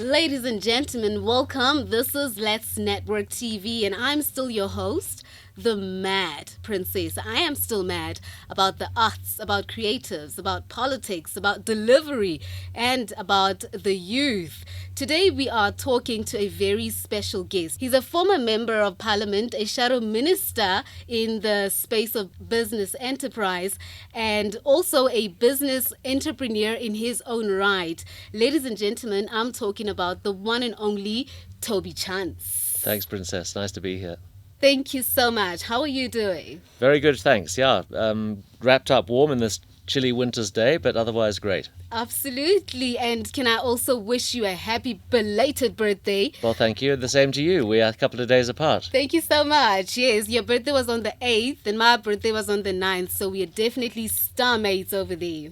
Ladies and gentlemen, welcome. This is Let's Network TV, and I'm still your host, the Mad Princess. I am still mad about the arts, about creatives, about politics, about delivery, and about the youth. Today, we are talking to a very special guest. He's a former member of parliament, a shadow minister in the space of business enterprise, and also a business entrepreneur in his own right. Ladies and gentlemen, I'm talking about the one and only Toby Chance. Thanks, Princess. Nice to be here. Thank you so much. How are you doing? Very good, thanks. Yeah, wrapped up warm in this chilly winter's day, but otherwise great. Absolutely. And can I also wish you a happy belated birthday? Well, thank you. The same to you. We are a couple of days apart. Thank you so much. Yes, your birthday was on the 8th and my birthday was on the 9th. So we are definitely star mates over there.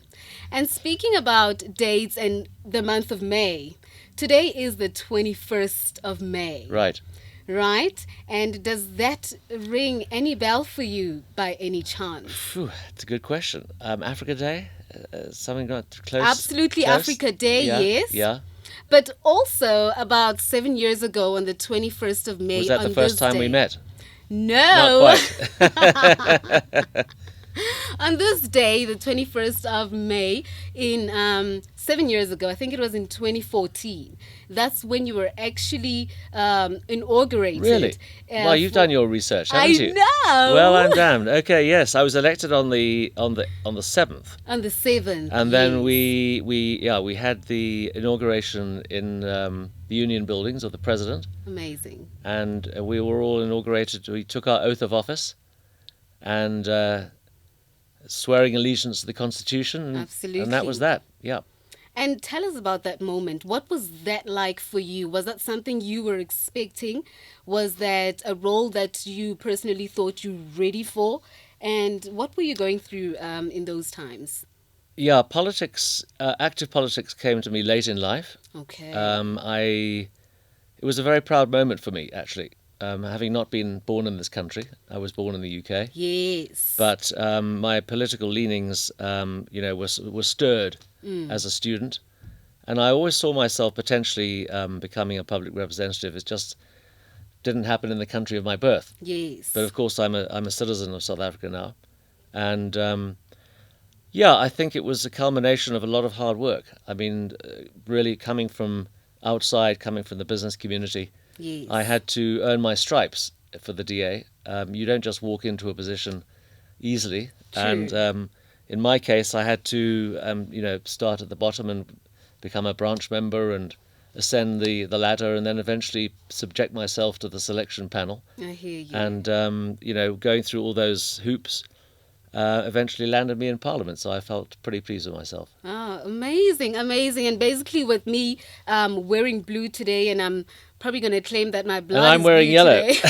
And speaking about dates and the month of May, today is the 21st of May. Right. Right? And does that ring any bell for you by any chance? Phew, it's a good question. Africa Day? Something not close? Absolutely, Close? Africa Day, Yeah, yes. Yeah. But also about 7 years ago on the 21st of May. Was that on the first this time day. we met? No. Not quite. On this day, the 21st of May, in 7 years ago, I think it was in 2014, that's when you were actually inaugurated. Really? Well, you've done your research, haven't you? I know. Well, I'm damned. Okay, yes, I was elected on the 7th. On the 7th. And then yes. we had the inauguration in the Union Buildings of the President, Amazing. and we were all inaugurated. We took our oath of office, and swearing allegiance to the Constitution. Absolutely. And that was that. Yeah. And tell us about that moment. What was that like for you? Was that something you were expecting? Was that a role that you personally thought you were ready for? And what were you going through in those times? Yeah, politics, active politics came to me late in life. Okay. It was a very proud moment for me, actually. Having not been born in this country, I was born in the UK. Yes. But my political leanings, were stirred as a student, and I always saw myself potentially becoming a public representative. It just didn't happen in the country of my birth. Yes. But of course, I'm a citizen of South Africa now, and I think it was a culmination of a lot of hard work. I mean, really coming from outside, coming from the business community. Yes. I had to earn my stripes for the DA. You don't just walk into a position easily. True. And in my case, I had to, start at the bottom and become a branch member and ascend the ladder, and then eventually subject myself to the selection panel. I hear you. And, going through all those hoops eventually landed me in Parliament. So I felt pretty pleased with myself. Oh, amazing, amazing. And basically with me wearing blue today, and I'm probably going to claim that my blood And I'm is wearing blue yellow. today.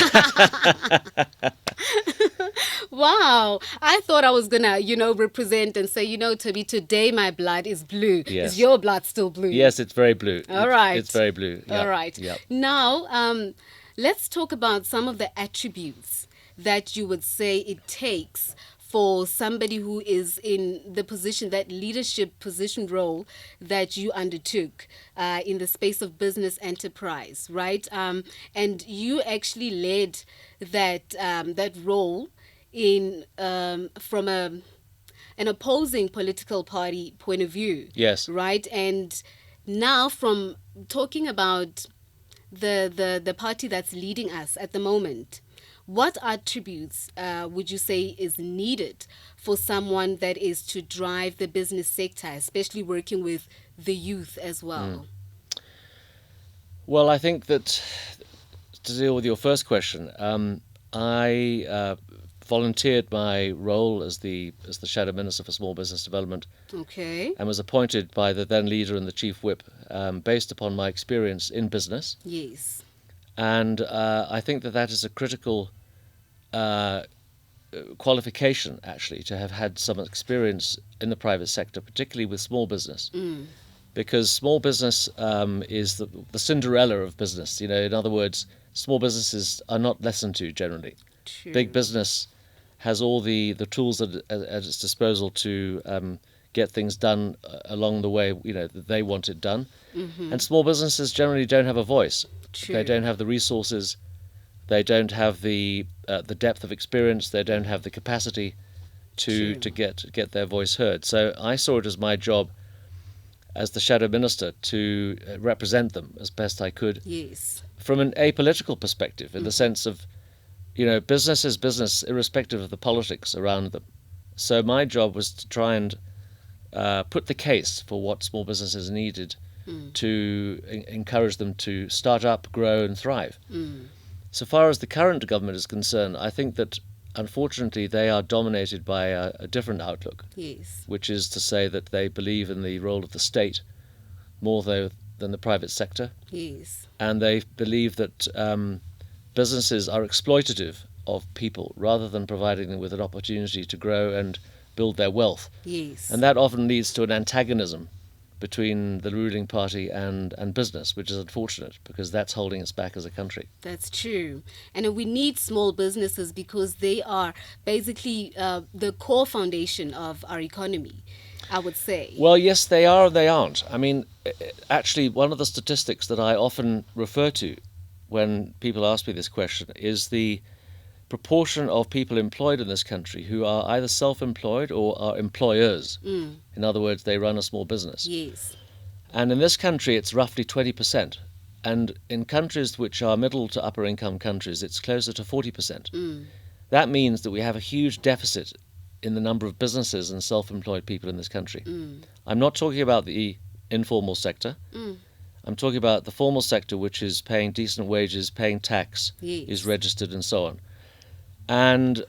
Wow. I thought I was going to, represent and say, Toby, today my blood is blue. Yes. Is your blood still blue? Yes, it's very blue. All right. It's very blue. Yeah. All right. Yeah. Now, let's talk about some of the attributes that you would say it takes for somebody who is in the position, that leadership position role that you undertook in the space of business enterprise, right? And you actually led that role in from an opposing political party point of view. Yes. Right? And now from talking about the party that's leading us at the moment, what attributes would you say is needed for someone that is to drive the business sector, especially working with the youth as well? Well, I think that to deal with your first question, I volunteered my role as the Shadow Minister for Small Business Development. Okay. And was appointed by the then leader and the chief whip based upon my experience in business. Yes. And I think that is a critical qualification, actually, to have had some experience in the private sector, particularly with small business. Because small business is the Cinderella of business. In other words, small businesses are not listened to generally. True. Big business has all the tools at its disposal to get things done along the way, that they want it done. Mm-hmm. And small businesses generally don't have a voice. True. They don't have the resources. They don't have the depth of experience. They don't have the capacity to get their voice heard. So I saw it as my job as the shadow minister to represent them as best I could. Yes. From an apolitical perspective, in the sense of, business is business irrespective of the politics around them. So my job was to try and put the case for what small businesses needed to encourage them to start up, grow and thrive. So far as the current government is concerned, I think that unfortunately they are dominated by a different outlook. Yes. Which is to say that they believe in the role of the state more than the private sector. Yes. And they believe that businesses are exploitative of people rather than providing them with an opportunity to grow and build their wealth. Yes. And that often leads to an antagonism between the ruling party and business, which is unfortunate because that's holding us back as a country. That's true. And we need small businesses because they are basically the core foundation of our economy, I would say. Well, yes, they are and they aren't. I mean, actually, one of the statistics that I often refer to when people ask me this question is the proportion of people employed in this country who are either self-employed or are employers. In other words, they run a small business. Yes. And in this country, it's roughly 20%. And in countries which are middle to upper income countries, it's closer to 40%. That means that we have a huge deficit in the number of businesses and self-employed people in this country. I'm not talking about the informal sector. I'm talking about the formal sector, which is paying decent wages, paying tax, Yes. is registered and so on. And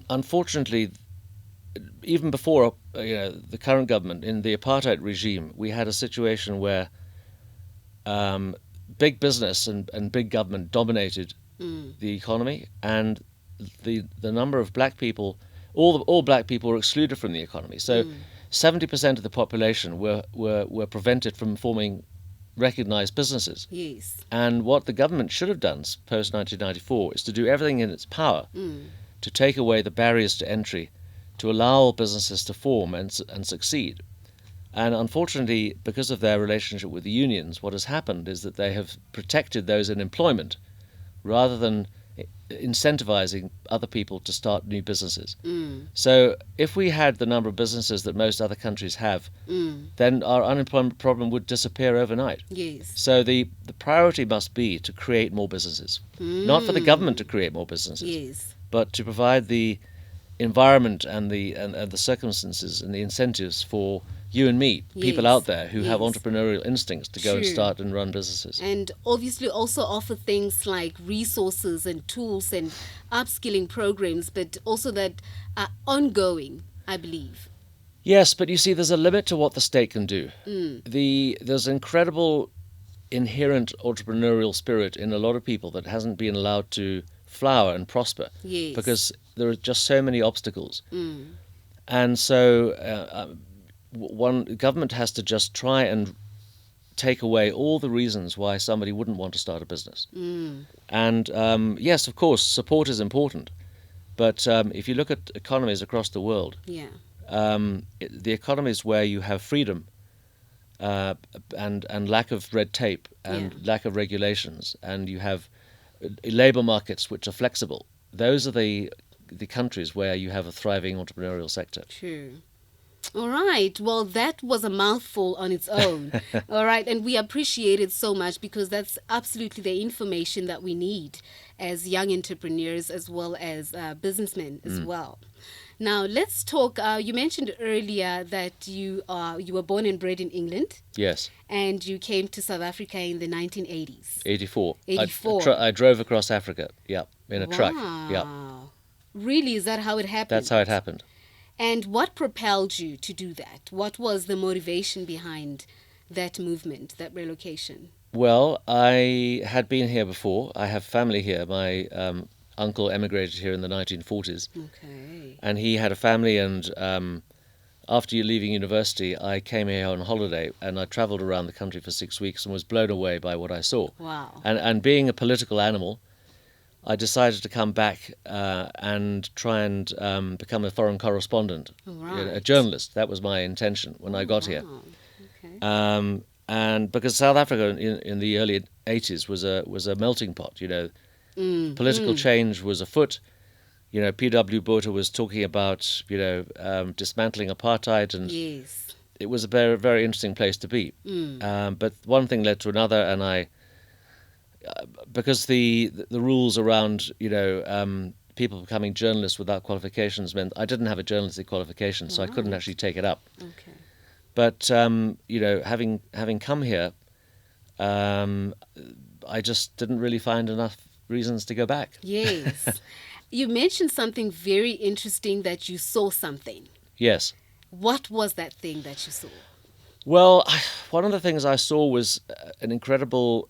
unfortunately, even before the current government, in the apartheid regime, we had a situation where big business and big government dominated the economy, and the number of black people, all black people were excluded from the economy. So 70% of the population were prevented from forming recognized businesses. Yes. And what the government should have done post-1994 is to do everything in its power to take away the barriers to entry, to allow businesses to form and succeed. And unfortunately, because of their relationship with the unions, what has happened is that they have protected those in employment rather than incentivizing other people to start new businesses. So if we had the number of businesses that most other countries have, then our unemployment problem would disappear overnight. Yes. So the priority must be to create more businesses, not for the government to create more businesses, Yes. but to provide the environment and the circumstances and the incentives for you and me, people Yes. out there who have Yes. entrepreneurial instincts to go and True. start and run businesses. And obviously also offer things like resources and tools and upskilling programs, but also that are ongoing, I believe. Yes, but you see, there's a limit to what the state can do. There's incredible inherent entrepreneurial spirit in a lot of people that hasn't been allowed to flower and prosper Yes. because there are just so many obstacles. And so one government has to just try and take away all the reasons why somebody wouldn't want to start a business. And yes, of course, support is important. But if you look at economies across the world, Yeah. the economies where you have freedom and lack of red tape and lack of regulations, and you have labor markets which are flexible, those are the countries where you have a thriving entrepreneurial sector. True. All right. Well, that was a mouthful on its own. All right. And we appreciate it so much because that's absolutely the information that we need as young entrepreneurs as well as businessmen as well. Now, let's talk. You mentioned earlier that you were born and bred in England. Yes. And you came to South Africa in the 1980s. 84. 84. I drove across Africa, in a truck. Yeah. Really? Is that how it happened? That's how it happened. And what propelled you to do that? What was the motivation behind that movement, that relocation? Well, I had been here before. I have family here. My uncle emigrated here in the 1940s. Okay. And he had a family, and after leaving university, I came here on holiday, and I travelled around the country for 6 weeks and was blown away by what I saw. Wow. And being a political animal, I decided to come back and try and become a foreign correspondent, Right. a journalist. That was my intention when I got here. Wow. Okay. And because South Africa in the early 80s was a melting pot, political change was afoot. P.W. Botha was talking about dismantling apartheid, and Yes. it was a very, very interesting place to be. But one thing led to another, and because the rules around people becoming journalists without qualifications meant I didn't have a journalistic qualification, so I couldn't Right. actually take it up. Okay. But having come here, I just didn't really find enough reasons to go back. Yes. You mentioned something very interesting, that you saw something. Yes. What was that thing that you saw? Well, one of the things I saw was an incredible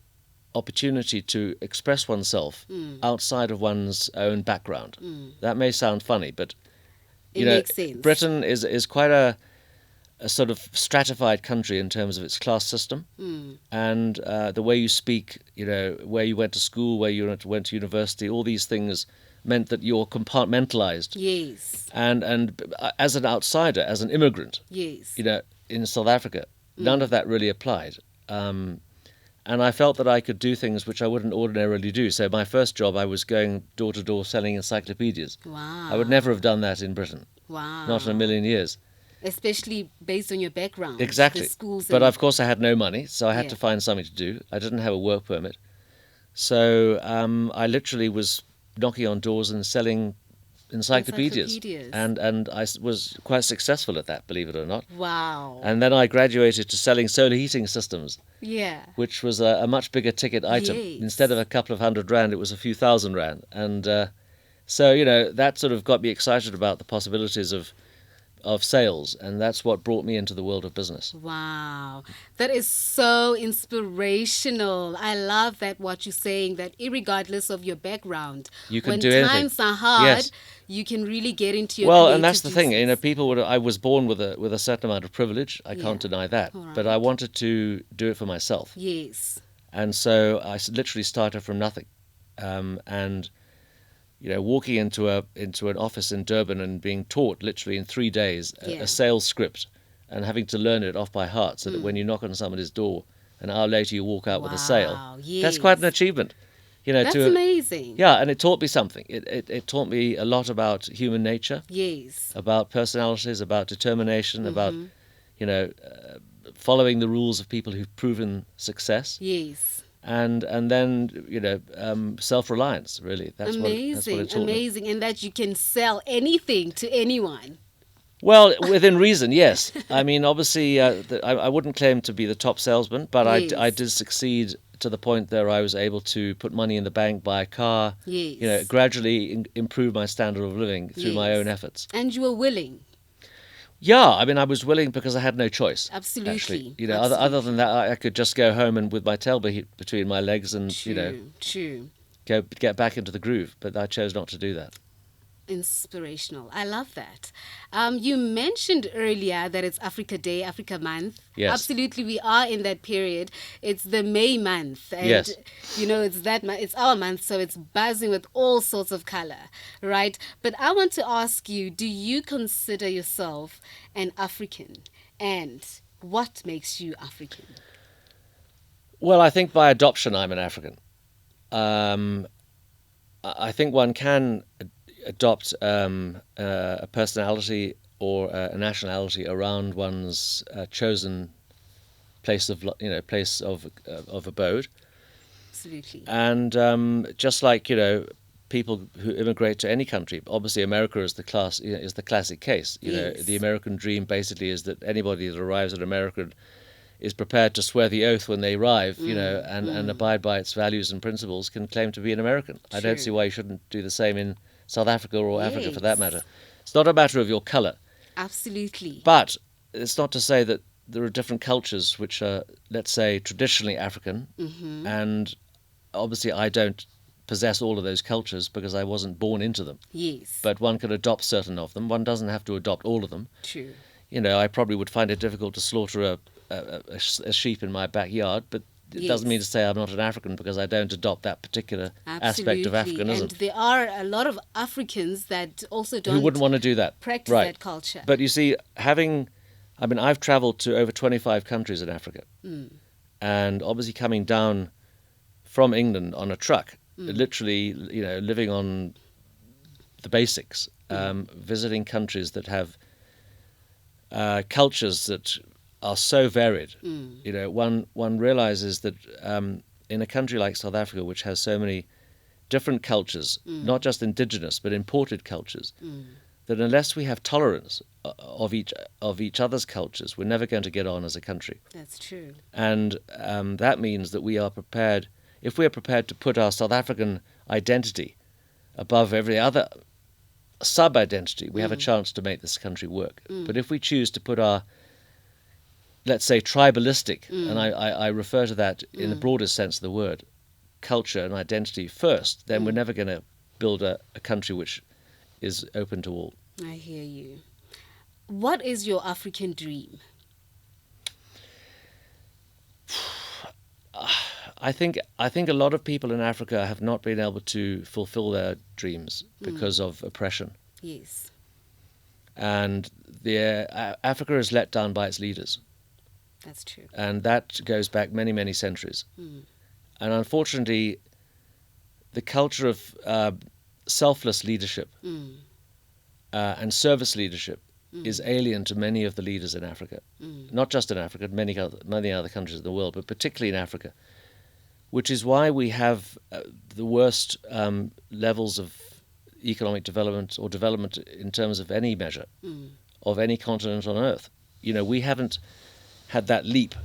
opportunity to express oneself outside of one's own background. That may sound funny, but It makes sense. Britain is quite a sort of stratified country in terms of its class system, and the way you speak, where you went to school, where you went to university, all these things meant that you're compartmentalized. Yes. And as an outsider, as an immigrant, Yes. in South Africa, none of that really applied. And I felt that I could do things which I wouldn't ordinarily do. So my first job, I was going door to door selling encyclopedias. Wow. I would never have done that in Britain. Wow. Not in a million years. Especially based on your background. Exactly. The schools But and- of course I had no money, so I had Yeah. to find something to do. I didn't have a work permit. So I literally was knocking on doors and selling encyclopedias. And I was quite successful at that, believe it or not. Wow. And then I graduated to selling solar heating systems, Yeah. which was a much bigger ticket item. Yes. Instead of a couple of R100, it was a few thousand. And so, that sort of got me excited about the possibilities of sales, and that's what brought me into the world of business. Wow. That is so inspirational. I love that what you're saying, that irregardless of your background, You can when do anything. times are hard, Yes. you can really get into your Well, creative and that's the thing. juices. I was born with a certain amount of privilege. I can't deny that. All But I wanted to do it for myself. Yes. And so I literally started from nothing. And walking into an office in Durban and being taught literally in 3 days Yeah. a sales script, and having to learn it off by heart, so that when you knock on somebody's door, an hour later you walk out with a sale. Wow, That's quite an yes. achievement. That's amazing. Yeah, and it taught me something. It taught me a lot about human nature, Yes. about personalities, about determination, about following the rules of people who've proven success, Yes. and then self-reliance. Really, that's what Amazing. it taught me. Amazing. And that you can sell anything to anyone. Well, within reason, yes. I mean, obviously, I wouldn't claim to be the top salesman, but Yes. I did succeed to the point where I was able to put money in the bank, buy a car, Yes. gradually improve my standard of living through my Yes. own efforts. And you were willing. Yeah, I mean, I was willing because I had no choice. Absolutely. Actually, other than that, I could just go home and with my tail between my legs and True. get back into the groove. But I chose not to do that. Inspirational. I love that. You mentioned earlier that it's Africa Day, Africa Month. Yes. Absolutely, we are in that period. It's the May month. And, Yes. it's that month. It's our month, so it's buzzing with all sorts of color, right? But I want to ask you, do you consider yourself an African? And what makes you African? Well, I think by adoption, I'm an African. I think one can adopt a personality or a nationality around one's chosen place of abode, Absolutely. and just like people who immigrate to any country. Obviously, America is the classic case. Yes. The American dream basically is that anybody that arrives in America is prepared to swear the oath when they arrive, and abide by its values and principles, can claim to be an American. I don't True. see why you shouldn't do the same in South Africa or Africa for that Yes. matter. It's not a matter of your colour, Absolutely. but it's not to say that there are different cultures which are, let's say, traditionally African, and obviously I don't possess all of those cultures because I wasn't born into them. Yes. But one can adopt certain of them. One doesn't have to adopt all of them. True. I probably would find it difficult to slaughter a sheep in my backyard, but it doesn't mean to Yes. say I'm not an African because I don't adopt that particular aspect of Absolutely. Africanism. And there are a lot of Africans that also Who don't wouldn't want to do that? practice Right. that culture. But you see, I've traveled to over 25 countries in Africa. And obviously coming down from England on a truck, literally, living on the basics, visiting countries that have cultures that are so varied. One realizes that in a country like South Africa, which has so many different cultures, not just indigenous but imported cultures, that unless we have tolerance of each other's cultures, we're never going to get on as a country. That's true. And that means that we are prepared, if we are prepared to put our South African identity above every other sub-identity, we have a chance to make this country work. But if we choose to put our, let's say, tribalistic, and I refer to that in the broadest sense of the word, culture and identity first, then we're never going to build a country which is open to all. I hear you. What is your African dream? I think a lot of people in Africa have not been able to fulfill their dreams because of oppression. Yes. And Africa is let down by its leaders. That's true. And that goes back many, many centuries. And unfortunately, the culture of selfless leadership and service leadership is alien to many of the leaders in Africa. Not just in Africa, many other countries in the world, but particularly in Africa, which is why we have the worst levels of economic development or development in terms of any measure of any continent on earth. We haven't had that leap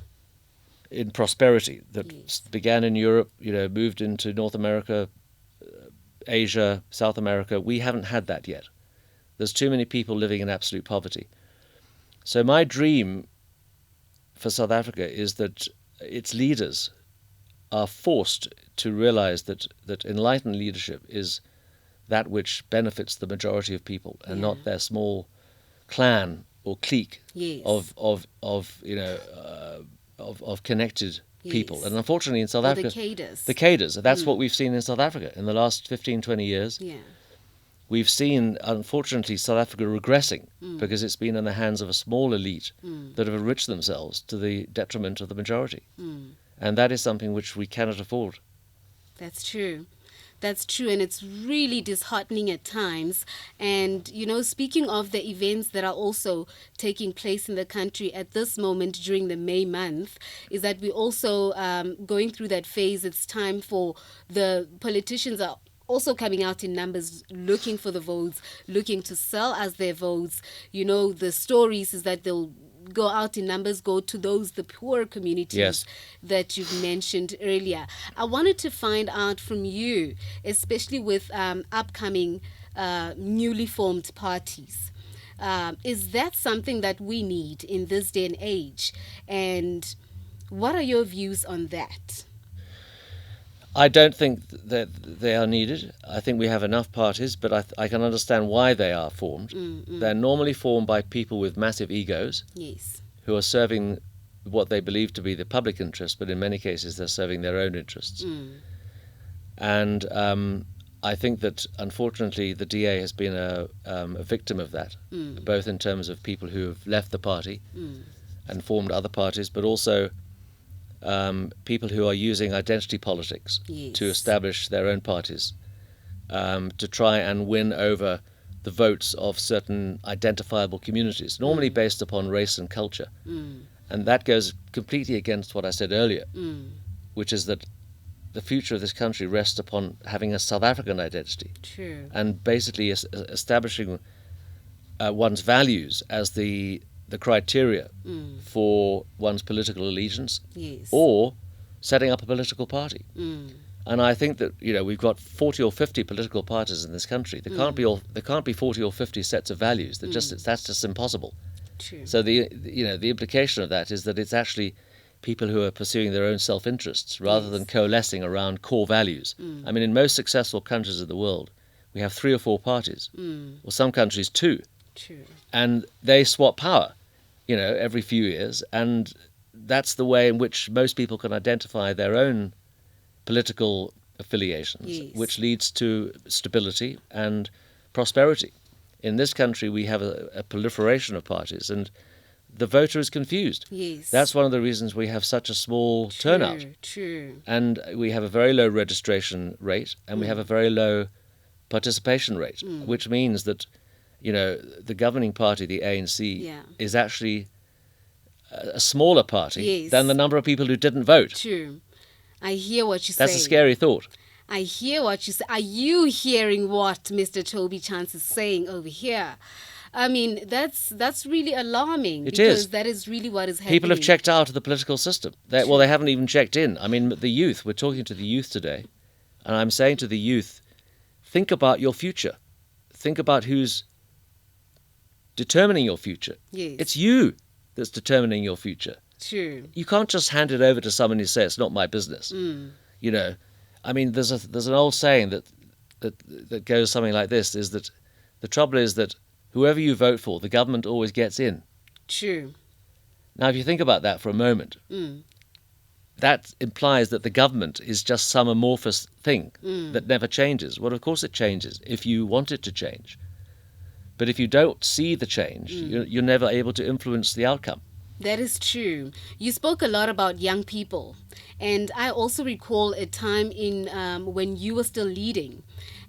in prosperity that began in Europe, moved into North America, Asia, South America. We haven't had that yet. There's too many people living in absolute poverty. So my dream for South Africa is that its leaders are forced to realize that enlightened leadership is that which benefits the majority of people and not their small clan or clique of connected people. And unfortunately in South Africa, the cadres, that's what we've seen in South Africa in the last 15, 20 years. We've seen, unfortunately, South Africa regressing because it's been in the hands of a small elite that have enriched themselves to the detriment of the majority. And that is something which we cannot afford. That's true. That's true, and it's really disheartening at times. And, speaking of the events that are also taking place in the country at this moment during the May month, is that we're also going through that phase. It's time for the politicians are also coming out in numbers, looking for the votes, looking to sell us their votes. The stories is that they'll go out in numbers, go to the poor communities that you've mentioned earlier. I wanted to find out from you, especially with upcoming newly formed parties. Is that something that we need in this day and age? And what are your views on that? I don't think that they are needed. I think we have enough parties, but I can understand why they are formed. They're normally formed by people with massive egos who are serving what they believe to be the public interest, but in many cases they're serving their own interests. And I think that, unfortunately, the DA has been a victim of that, both in terms of people who have left the party and formed other parties, but also people who are using identity politics to establish their own parties, to try and win over the votes of certain identifiable communities, normally based upon race and culture. And that goes completely against what I said earlier, which is that the future of this country rests upon having a South African identity. True. And basically establishing one's values as the criteria for one's political allegiance, or setting up a political party. And I think that we've got 40 or 50 political parties in this country. There can't be 40 or 50 sets of values. That's just impossible. True. So the implication of that is that it's actually people who are pursuing their own self-interests rather than coalescing around core values. I mean, in most successful countries of the world, we have 3 or 4 parties, or some countries 2. True. And they swap power, every few years, and that's the way in which most people can identify their own political affiliations, Yes. which leads to stability and prosperity. In this country, we have a proliferation of parties, and the voter is confused. Yes. That's one of the reasons we have such a small turnout. True. And we have a very low registration rate, and we have a very low participation rate, which means that, the governing party, the ANC, is actually a smaller party than the number of people who didn't vote. True. I hear what you say. That's a scary thought. I hear what you say. Are you hearing what Mr. Toby Chance is saying over here? I mean, that's really alarming. Because that is really what is happening. People have checked out of the political system. They haven't even checked in. I mean, the youth, we're talking to the youth today, and I'm saying to the youth, think about your future. Think about who's determining your future. Yes. It's you that's determining your future. True. You can't just hand it over to someone who says it's not my business. I mean, there's an old saying that goes something like this: is that the trouble is that whoever you vote for, the government always gets in. True. Now, if you think about that for a moment, that implies that the government is just some amorphous thing that never changes. Well, of course it changes if you want it to change. But if you don't see the change, you're never able to influence the outcome. That is true. You spoke a lot about young people. And I also recall a time in when you were still leading.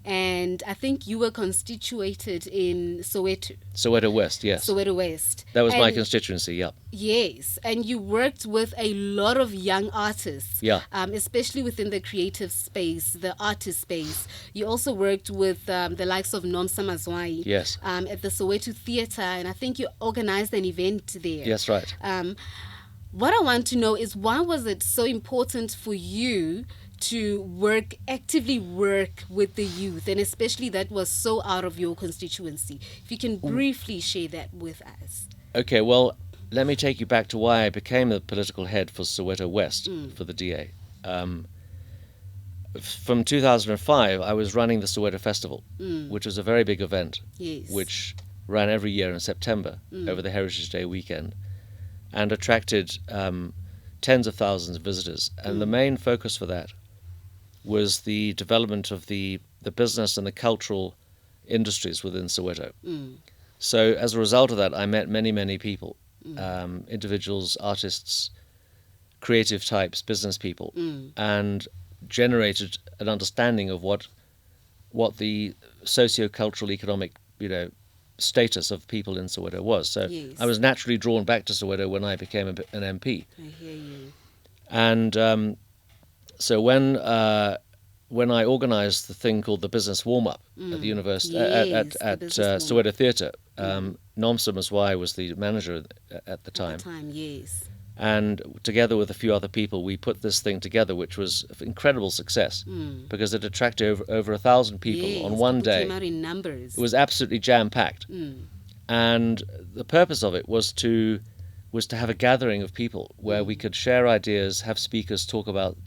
And I think you were constituted in Soweto. Soweto West, yes. Soweto West. That was my constituency, yeah. Yes. And you worked with a lot of young artists. Yeah. Especially within the creative space, the artist space. You also worked with the likes of Nomsa Mazwai. Yes. At the Soweto Theatre. And I think you organized an event there. Yes, right. What I want to know is, why was it so important for you to actively work with the youth, and especially that was so out of your constituency? If you can briefly share that with us. Okay, well, let me take you back to why I became the political head for Soweto West, for the DA. From 2005, I was running the Soweto Festival, which was a very big event, which ran every year in September over the Heritage Day weekend, and attracted tens of thousands of visitors. And the main focus for that was the development of the business and the cultural industries within Soweto. So as a result of that, I met many, many people, individuals, artists, creative types, business people, and generated an understanding of what the socio-cultural, economic, status of people in Soweto was. So I was naturally drawn back to Soweto when I became an MP. I hear you. And so when I organised the thing called the business warm-up at the university, at Soweto Theatre, Nomsa Mazwai was the manager at the time. Yes. And together with a few other people, we put this thing together, which was an incredible success because it attracted over 1,000 people on one day. Came out in numbers. It was absolutely jam-packed. And the purpose of it was to have a gathering of people where we could share ideas, have speakers talk about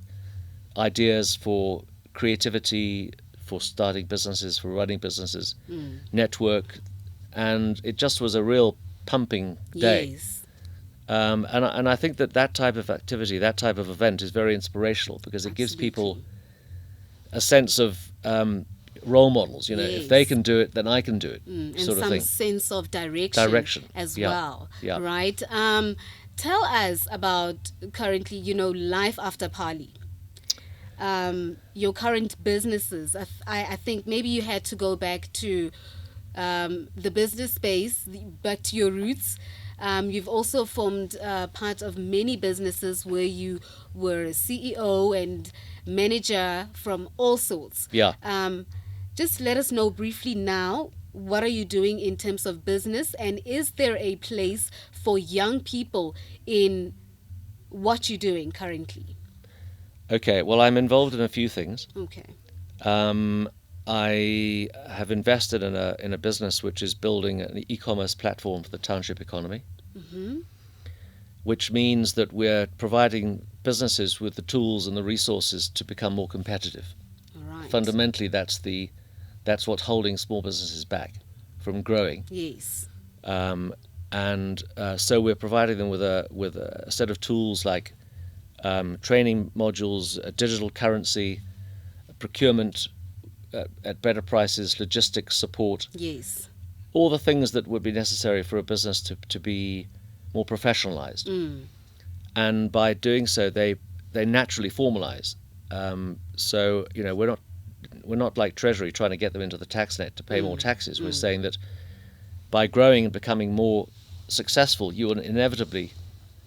ideas for creativity, for starting businesses, for running businesses, network, and it just was a real pumping day. Yes. And I think that type of activity, that type of event is very inspirational because it gives people a sense of role models. If they can do it, then I can do it, and sort of some thing. sense of direction as well, right? Tell us about currently, life after Pali. Your current businesses. I think maybe you had to go back to the business space, back to your roots. You've also formed part of many businesses where you were a CEO and manager from all sorts. Yeah. Just let us know briefly now, what are you doing in terms of business, and is there a place for young people in what you're doing currently? Okay, well, I'm involved in a few things. Okay. I have invested in a business which is building an e-commerce platform for the township economy, which means that we're providing businesses with the tools and the resources to become more competitive. All right. Fundamentally, that's what's holding small businesses back from growing. Yes. And so we're providing them with a set of tools like training modules, digital currency, procurement at better prices, logistics support, Yes. all the things that would be necessary for a business to be more professionalized. And by doing so, they naturally formalize. So we're not like Treasury trying to get them into the tax net to pay more taxes. We're saying that by growing and becoming more successful, you will inevitably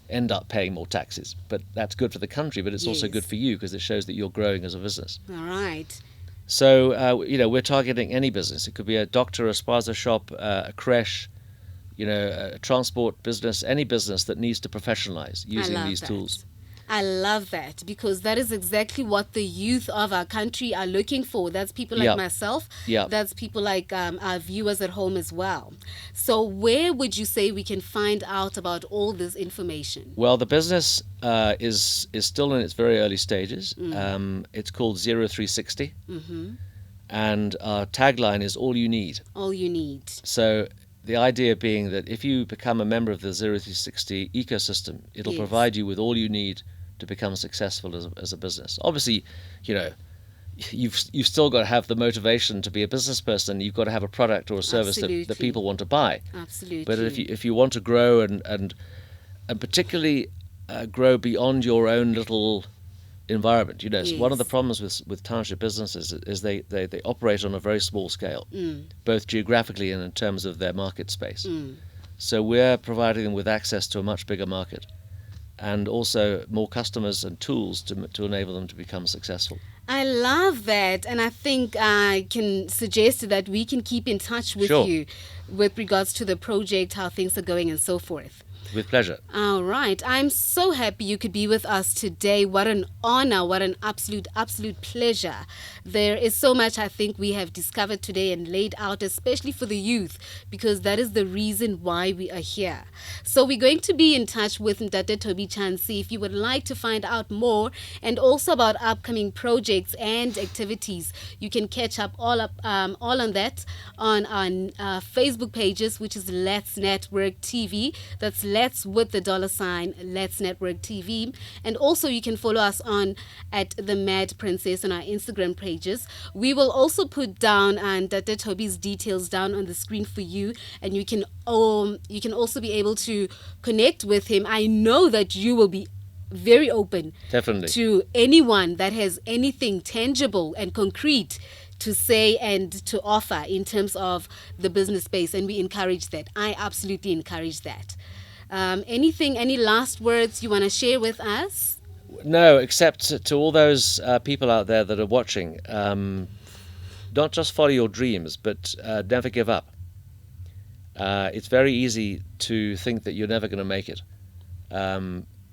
end up paying more taxes. But that's good for the country, but it's also Yes. good for you because it shows that you're growing as a business. All right. So, we're targeting any business. It could be a doctor, a spaza shop, a creche, a transport business, any business that needs to professionalize using love these that. tools. I love that because that is exactly what the youth of our country are looking for. That's people like Yeah. myself. Yeah. That's people like our viewers at home as well. So where would you say we can find out about all this information? Well, the business is still in its very early stages. It's called 0360. And our tagline is all you need. All you need. So the idea being that if you become a member of the 0360 ecosystem, it'll Yes. provide you with all you need to become successful as a business. Obviously, you've still got to have the motivation to be a business person. You've got to have a product or a service that Absolutely. people want to buy. Absolutely. But if you want to grow and particularly grow beyond your own little environment, one of the Yes. problems with township businesses is they operate on a very small scale, both geographically and in terms of their market space. So we're providing them with access to a much bigger market and also more customers and tools to enable them to become successful. I love that, and I think I can suggest that we can keep in touch with Sure. you with regards to the project, how things are going and so forth. With pleasure. All right. I'm so happy you could be with us today. What an honor. What an absolute pleasure. There is so much I think we have discovered today and laid out, especially for the youth, because that is the reason why we are here. So we're going to be in touch with Minister Toby Chance. If you would like to find out more and also about upcoming projects and activities, you can catch up all on that on our Facebook pages, which is Let's Network TV. That's Let's with the $ Let's Network TV. And also you can follow us on at The Mad Princess on our Instagram pages. We will also put down Dr. Toby's details down on the screen for you, and you can also be able to connect with him. I know that you will be very open Definitely. to anyone that has anything tangible and concrete to say and to offer in terms of the business space, and we encourage that. I absolutely encourage that. Any last words you want to share with us? No, except to all those people out there that are watching, not just follow your dreams, but never give up. It's very easy to think that you're never going to make it,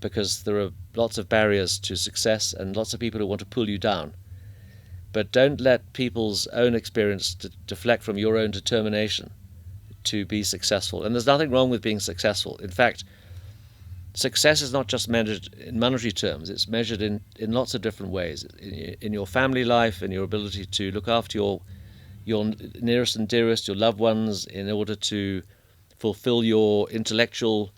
because there are lots of barriers to success and lots of people who want to pull you down. But don't let people's own experience deflect from your own determination to be successful. And there's nothing wrong with being successful. In fact, success is not just measured in monetary terms. It's measured in lots of different ways. In your family life, in your ability to look after your nearest and dearest, your loved ones, in order to fulfill your intellectual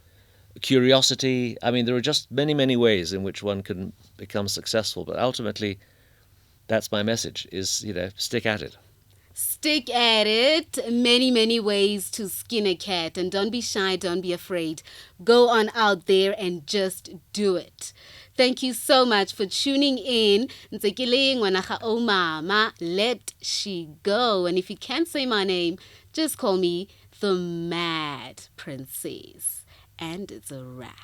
curiosity. I mean, there are just many, many ways in which one can become successful. But ultimately, that's my message, is, stick at it. Stick at it. Many, many ways to skin a cat. And don't be shy, don't be afraid. Go on out there and just do it. Thank you so much for tuning in. Nzekile ngwanaga o mama, let she go. And if you can't say my name, just call me the Mad Princess. And it's a wrap.